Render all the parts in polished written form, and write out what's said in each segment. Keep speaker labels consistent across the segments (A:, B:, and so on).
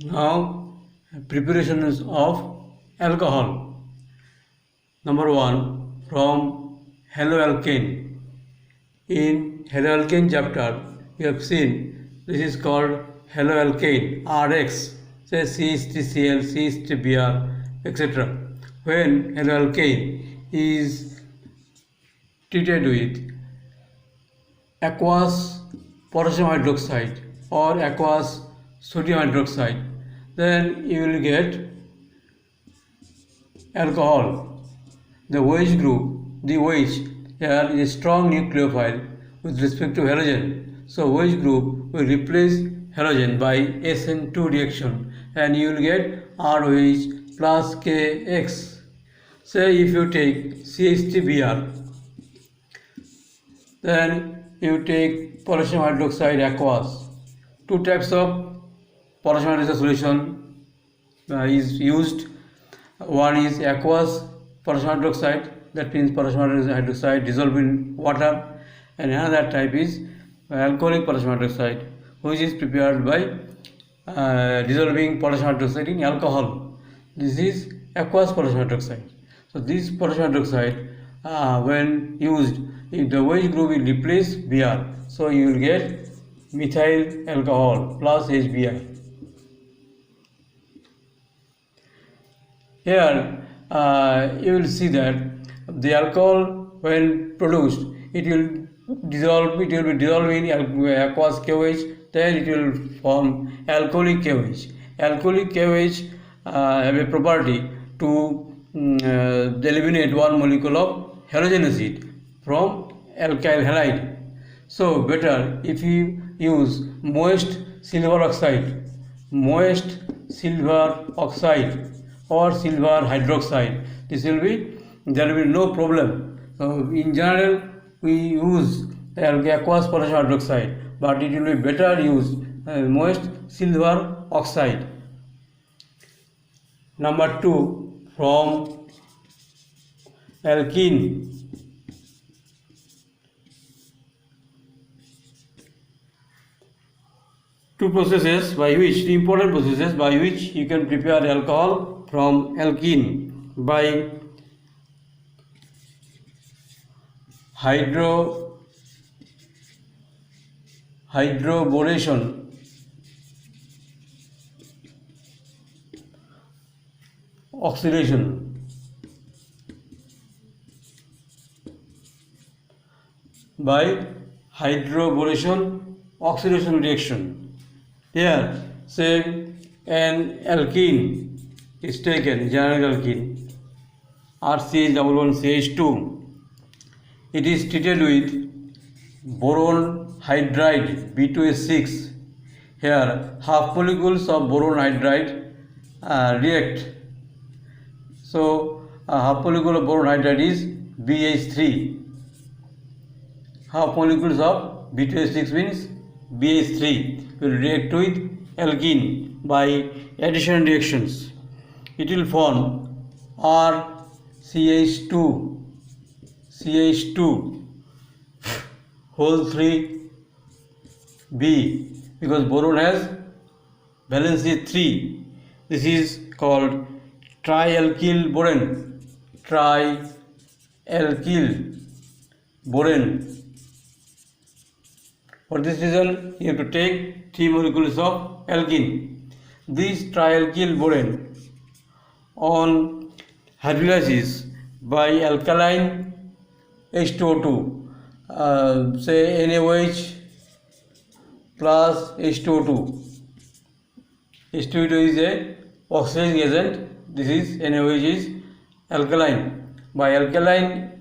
A: Now, preparations of alcohol. Number 1, from haloalkane. In haloalkane chapter, we have seen this is called haloalkane RX, say CH3Cl, CH3Br, etc. When haloalkane is treated with aqueous potassium hydroxide or aqueous sodium hydroxide, then you will get alcohol. The OH here is a strong nucleophile with respect to halogen. So OH group will replace halogen by SN2 reaction and you will get ROH plus KX. Say if you take CH3Br, then you take potassium hydroxide aqueous. Two types of potassium hydroxide solution is used. One is aqueous potassium hydroxide, that means potassium hydroxide dissolved in water, and another type is alcoholic potassium hydroxide, which is prepared by dissolving potassium hydroxide in alcohol. This is aqueous potassium hydroxide. So this potassium hydroxide, when used, if the OH group will replace Br, so you will get methyl alcohol plus HBI. Here you will see that the alcohol, when produced, it will be dissolved in aqueous KOH, then it will form alcoholic KOH. Alcoholic KOH have a property to eliminate one molecule of halogen acid from alkyl halide. So better if you use moist silver oxide or silver hydroxide. There will be no problem. So in general we use aqueous potassium hydroxide, but it will be better use moist silver oxide. Number 2, from alkene. Two important processes by which you can prepare alcohol from alkene: by hydroboration oxidation. By hydroboration oxidation reaction. Here, say an alkene is taken, general alkene, RCH11CH2. It is treated with boron hydride B2S6. Here, half molecules of boron hydride react. So, half molecule of boron hydride is BH3. Half molecules of B2S6 means BH3 will react with alkene by addition reactions. It will form RCH2 whole 3B, because boron has valency 3. This is called trialkyl boron. For this reason, you have to take 3 molecules of alkene. This trialkyl boron on hydrolysis by alkaline H2O2, say NaOH plus H2O2. H2O2 is a oxidizing agent. This is NaOH is alkaline. By alkaline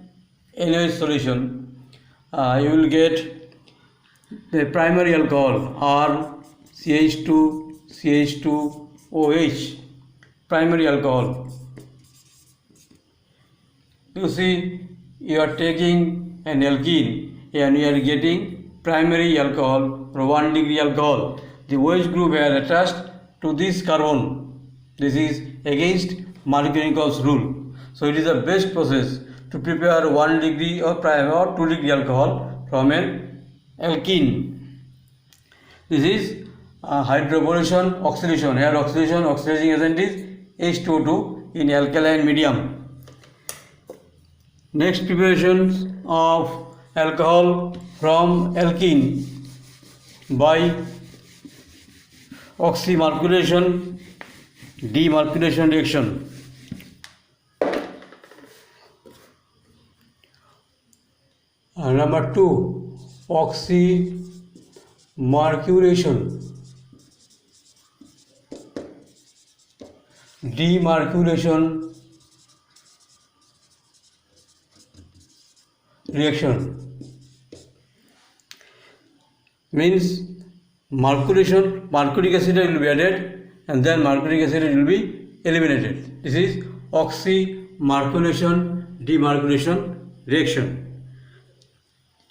A: NaOH solution, you will get the primary alcohol RCH2CH2OH, primary alcohol. You see, you are taking an alkene and you are getting primary alcohol or 1 degree alcohol. The OH group are attached to this carbon. This is against Markovnikov's rule. So it is the best process to prepare 1 degree or 2 degree alcohol from an alkene. This is hydrobolation, oxidation. Here oxidizing agent is H2O2 in alkaline medium. Next, preparations of alcohol from alkene by oxymercuration, demercuration reaction. Number 2, oxymercuration, demercuration reaction. Means mercuration, mercuric acid will be added and then mercuric acid will be eliminated. This is oxymercuration demercuration reaction.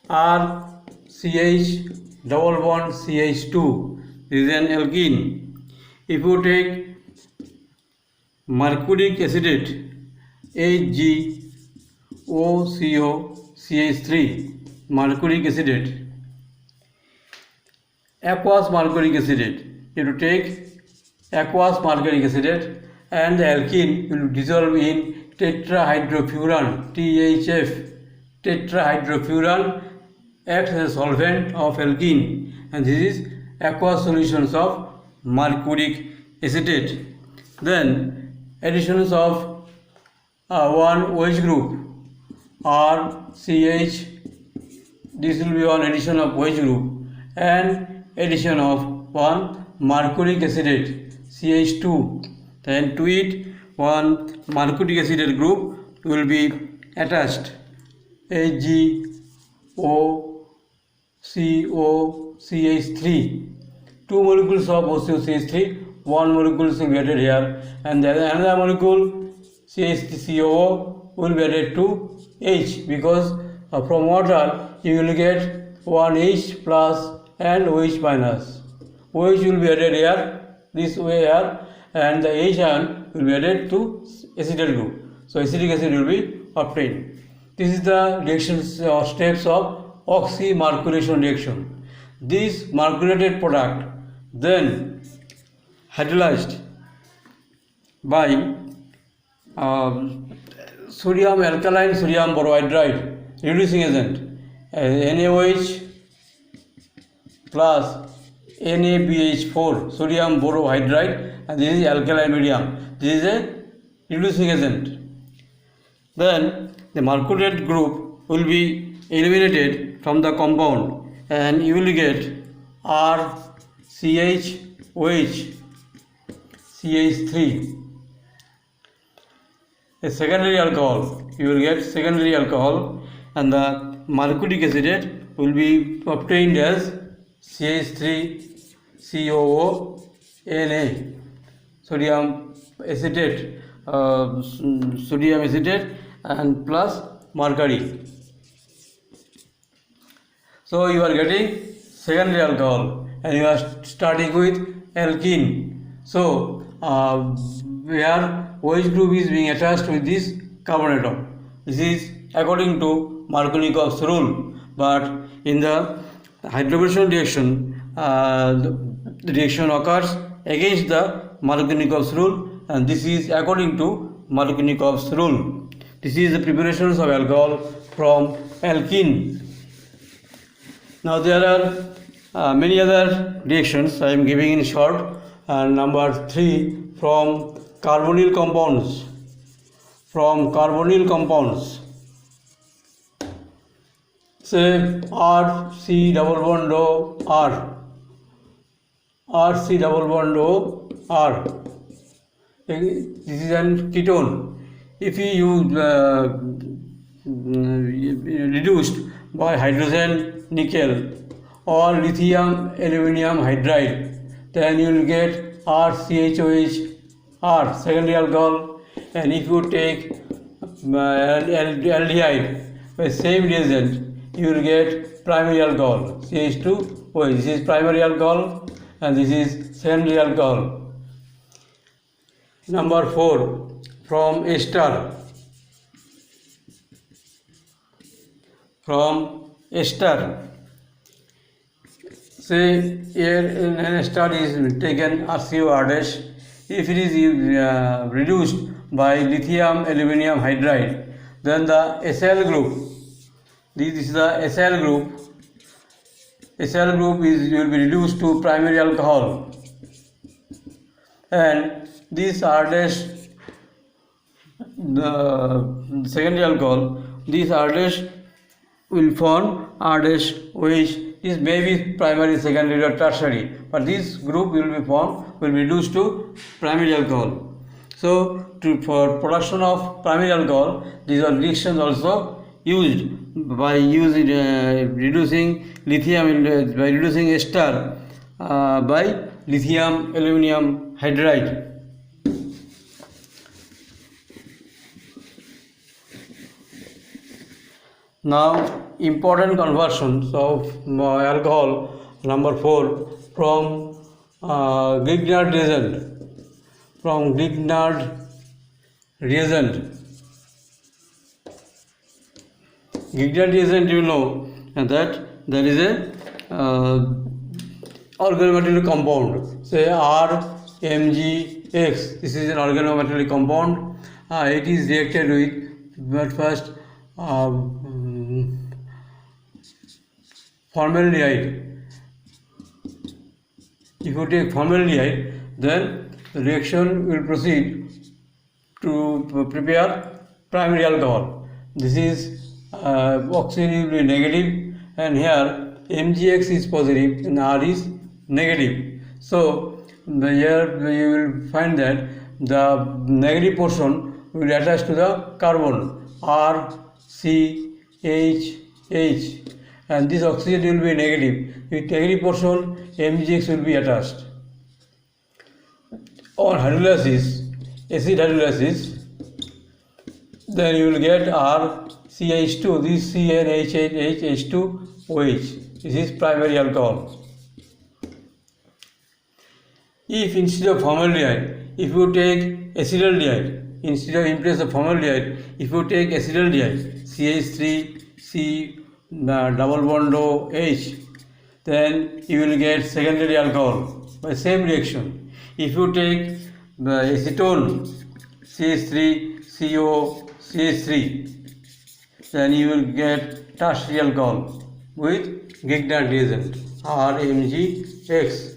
A: RCH double bond CH2 is an alkene. If you take mercuric acetate HgOCO CH3, mercuric acetate, aqueous mercuric acetate. You have to take aqueous mercuric acetate and the alkene will dissolve in tetrahydrofuran, THF. Tetrahydrofuran acts as a solvent of alkene and this is aqueous solutions of mercuric acetate. Then additions of one OH group RCH, this will be one addition of OH group, and addition of one mercuric acetate CH2, then to it one mercuric acetate group will be attached HgOCOCH3, two molecules of OCOCH3, one molecule will be added here and then another molecule CH3COO will be added to H, because from water you will get one H plus and OH minus. OH will be added here, this way here, and the H ion will be added to acetate group. So acetic acid will be obtained. This is the reactions or steps of oxymercuration reaction. This mercuriated product then hydrolyzed by sodium alkaline sodium borohydride reducing agent NaOH plus NaBH4 sodium borohydride, and this is alkaline medium. This is a reducing agent. Then the mercuriated group will be eliminated from the compound and you will get RCHOH CH3, a secondary alcohol. You will get secondary alcohol and the mercuric acetate will be obtained as CH3COO Na, sodium acetate, and plus mercury. So you are getting secondary alcohol and you are starting with alkene. So where OH group is being attached with this carbon atom. This is according to Markovnikov's rule, but in the hydrolyzation reaction, the reaction occurs against the Markovnikov's rule, and this is according to Markovnikov's rule. This is the preparations of alcohol from alkene. Now there are many other reactions I am giving in short. Number 3, from carbonyl compounds. From carbonyl compounds, say RC double bond O R, RC double bond O R. This is an ketone. If you reduced by hydrogen nickel or lithium aluminum hydride, then you will get RCHOH R, secondary alcohol. And if you take aldehyde by same reagent, you will get primary alcohol CH2OH. This is primary alcohol and this is secondary alcohol. Number 4, from ester. From ester, say here an star is taken RCO dash. If it is reduced by lithium aluminum hydride, then the SL group, this is the SL group. SL group will be reduced to primary alcohol, and this R dash, the secondary alcohol, this R dash will form R dash which is maybe primary, secondary or tertiary, but this group will be reduced to primary alcohol. So for production of primary alcohol, these are reactions also used by reducing lithium by reducing ester by lithium aluminum hydride. Now important conversions of alcohol, number 4, from Grignard reagent. From Grignard reagent. Grignard reagent, you know that there is a organometallic compound, say RMgX. This is an organometallic compound. It is reacted with first formaldehyde. If you take formaldehyde, then the reaction will proceed to prepare primary alcohol. This is oxygen will be negative, and here MgX is positive and R is negative. So here you will find that the negative portion will attach to the carbon RCH, and this oxygen will be negative. With negative portion, MgX will be attached. On hydrolysis, acid hydrolysis, then you will get RCH2, this CnH2OH. This is primary alcohol. If instead of formaldehyde, if you take acetaldehyde, in place of formaldehyde, if you take acetaldehyde, CH3C double bond OH, then you will get secondary alcohol by same reaction. If you take the acetone, CH3CO CH3, then you will get tertiary alcohol with Grignard reagent, RMgX.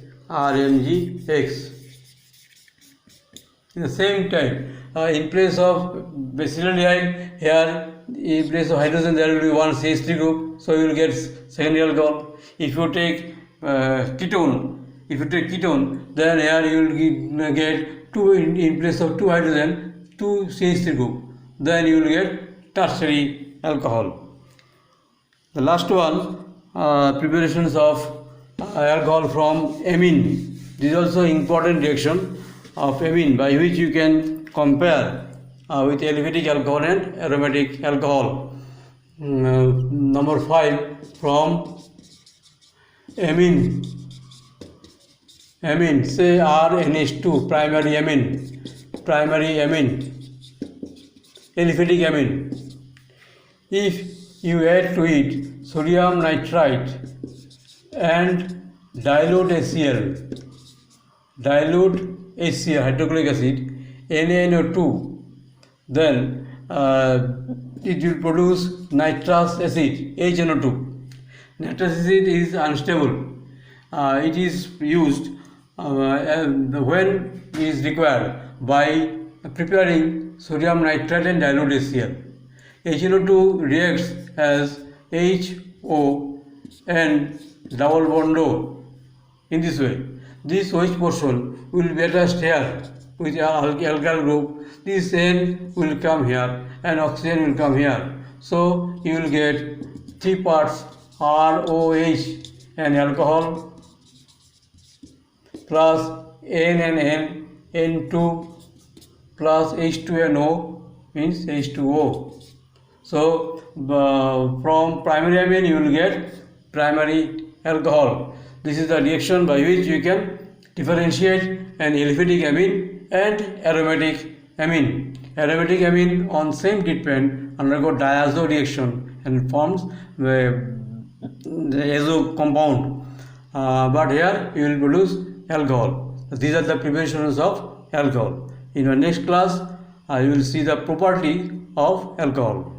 A: In the same time, in place of acetaldehyde, here in place of hydrogen there will be one CH3 group, so you will get secondary alcohol. If you take ketone, then here you will get two in place of two hydrogen, two CH3 group, then you will get tertiary alcohol. The last one, preparations of alcohol from amine. This is also important reaction of amine by which you can compare with aliphatic alcohol and aromatic alcohol. Number 5, from amine, say RNH2, primary amine, aliphatic amine. If you add to it sodium nitrite and dilute HCl, hydrochloric acid, NaNO2, then it will produce nitrous acid, HNO2. Nitrous acid is unstable. It is used when it is required by preparing sodium nitrate and dilute HCl. HNO2 reacts as HO and double bond O. In this way, this OH portion will be attached here with alkyl group. This N will come here and oxygen will come here. So you will get 3 parts ROH and alcohol plus N and N, N2 plus H2NO means H2O. So from primary amine you will get primary alcohol. This is the reaction by which you can differentiate an aliphatic amine and aromatic amine. Aromatic amine on same treatment undergo diazo reaction and forms the azo compound. but here you will produce alcohol. These are the preparations of alcohol. In your next class, you will see the property of alcohol.